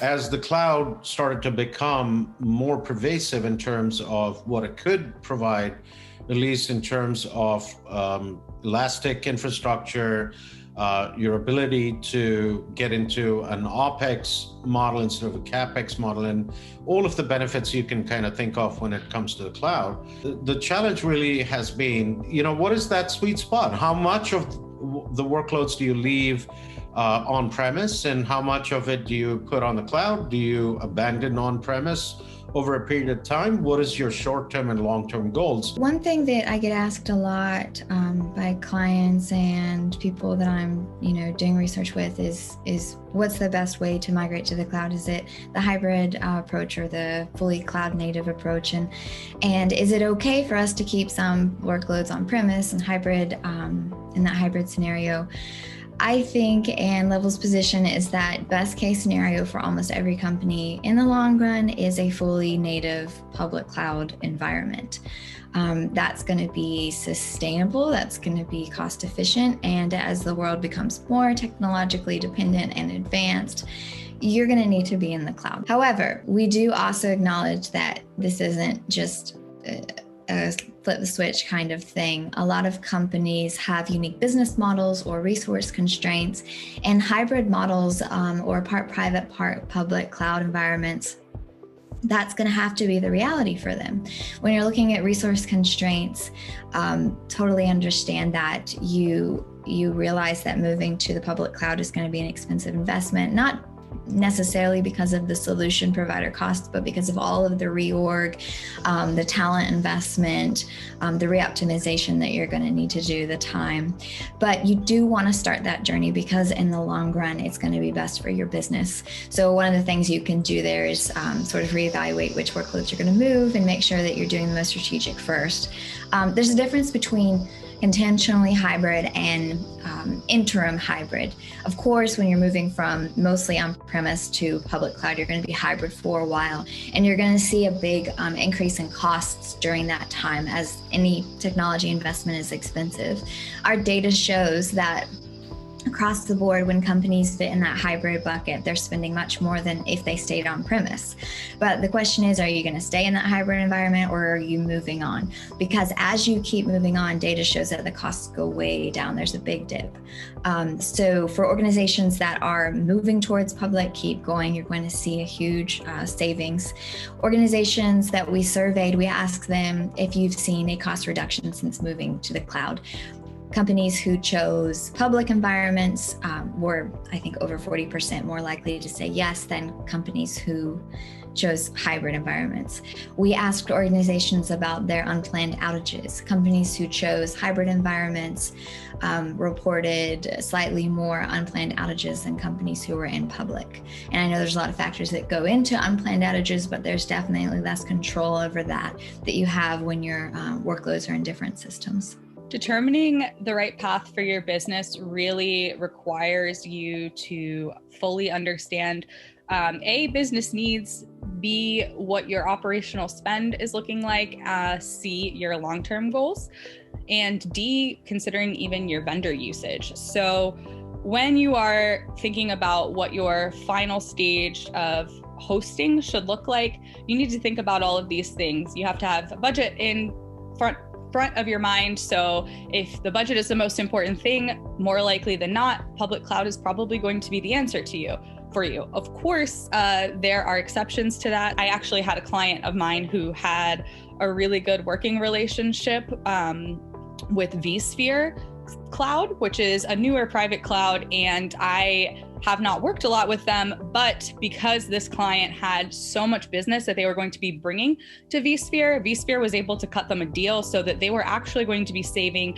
as the cloud started to become more pervasive in terms of what it could provide, at least in terms of elastic infrastructure, your ability to get into an OPEX model instead of a CAPEX model, and all of the benefits you can kind of think of when it comes to the cloud. The challenge really has been, what is that sweet spot? How much of the workloads do you leave on-premise, and how much of it do you put on the cloud? Do you abandon on-premise over a period of time? What is your short-term and long-term goals? One thing that I get asked a lot by clients and people that I'm, doing research with is what's the best way to migrate to the cloud? Is it the hybrid approach or the fully cloud-native approach? And is it okay for us to keep some workloads on-premise and hybrid in that hybrid scenario? I think, and Levvel's position is that best case scenario for almost every company in the long run is a fully native public cloud environment. That's going to be sustainable, that's going to be cost efficient, and as the world becomes more technologically dependent and advanced, you're going to need to be in the cloud. However, we do also acknowledge that this isn't just a flip the switch kind of thing. A lot of companies have unique business models or resource constraints, and hybrid models or part private, part public cloud environments, that's going to have to be the reality for them. When you're looking at resource constraints, totally understand that you realize that moving to the public cloud is going to be an expensive investment, not necessarily because of the solution provider costs, but because of all of the reorg, the talent investment, the reoptimization that you're going to need to do, the time. But you do want to start that journey because in the long run, it's going to be best for your business. So one of the things you can do there is sort of reevaluate which workloads you're going to move and make sure that you're doing the most strategic first. There's a difference between intentionally hybrid and interim hybrid. Of course, when you're moving from mostly on-premise to public cloud, you're going to be hybrid for a while, and you're going to see a big increase in costs during that time, as any technology investment is expensive. Our data shows that across the board, when companies fit in that hybrid bucket, they're spending much more than if they stayed on premise. But the question is, are you going to stay in that hybrid environment, or are you moving on? Because as you keep moving on, data shows that the costs go way down. There's a big dip. So for organizations that are moving towards public, keep going. You're going to see a huge savings. Organizations that we surveyed, we asked them if you've seen a cost reduction since moving to the cloud. Companies who chose public environments were, I think, over 40% more likely to say yes than companies who chose hybrid environments. We asked organizations about their unplanned outages. Companies who chose hybrid environments reported slightly more unplanned outages than companies who were in public. And I know there's a lot of factors that go into unplanned outages, but there's definitely less control over that you have when your workloads are in different systems. Determining the right path for your business really requires you to fully understand A, business needs, B, what your operational spend is looking like, C, your long-term goals, and D, considering even your vendor usage. So when you are thinking about what your final stage of hosting should look like, you need to think about all of these things. You have to have a budget in front of your mind. So if the budget is the most important thing, more likely than not, public cloud is probably going to be the answer for you. Of course, there are exceptions to that. I actually had a client of mine who had a really good working relationship with vSphere Cloud, which is a newer private cloud, and I have not worked a lot with them, but because this client had so much business that they were going to be bringing to vSphere was able to cut them a deal so that they were actually going to be saving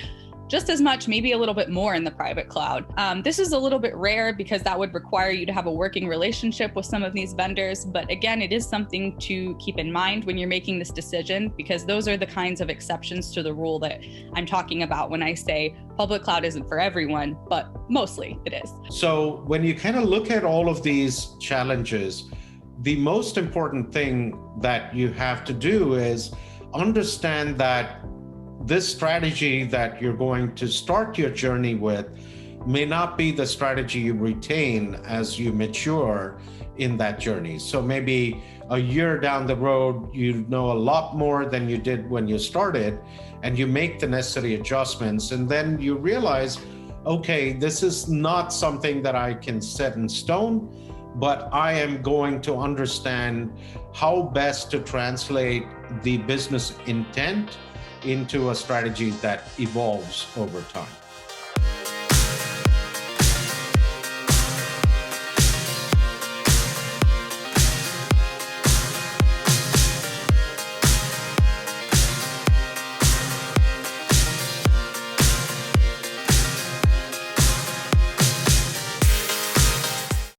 just as much, maybe a little bit more in the private cloud. This is a little bit rare because that would require you to have a working relationship with some of these vendors. But again, it is something to keep in mind when you're making this decision, because those are the kinds of exceptions to the rule that I'm talking about when I say public cloud isn't for everyone, but mostly it is. So when you kind of look at all of these challenges, the most important thing that you have to do is understand that this strategy that you're going to start your journey with may not be the strategy you retain as you mature in that journey. So maybe a year down the road, you know a lot more than you did when you started, and you make the necessary adjustments. And then you realize, okay, this is not something that I can set in stone, but I am going to understand how best to translate the business intent into a strategy that evolves over time.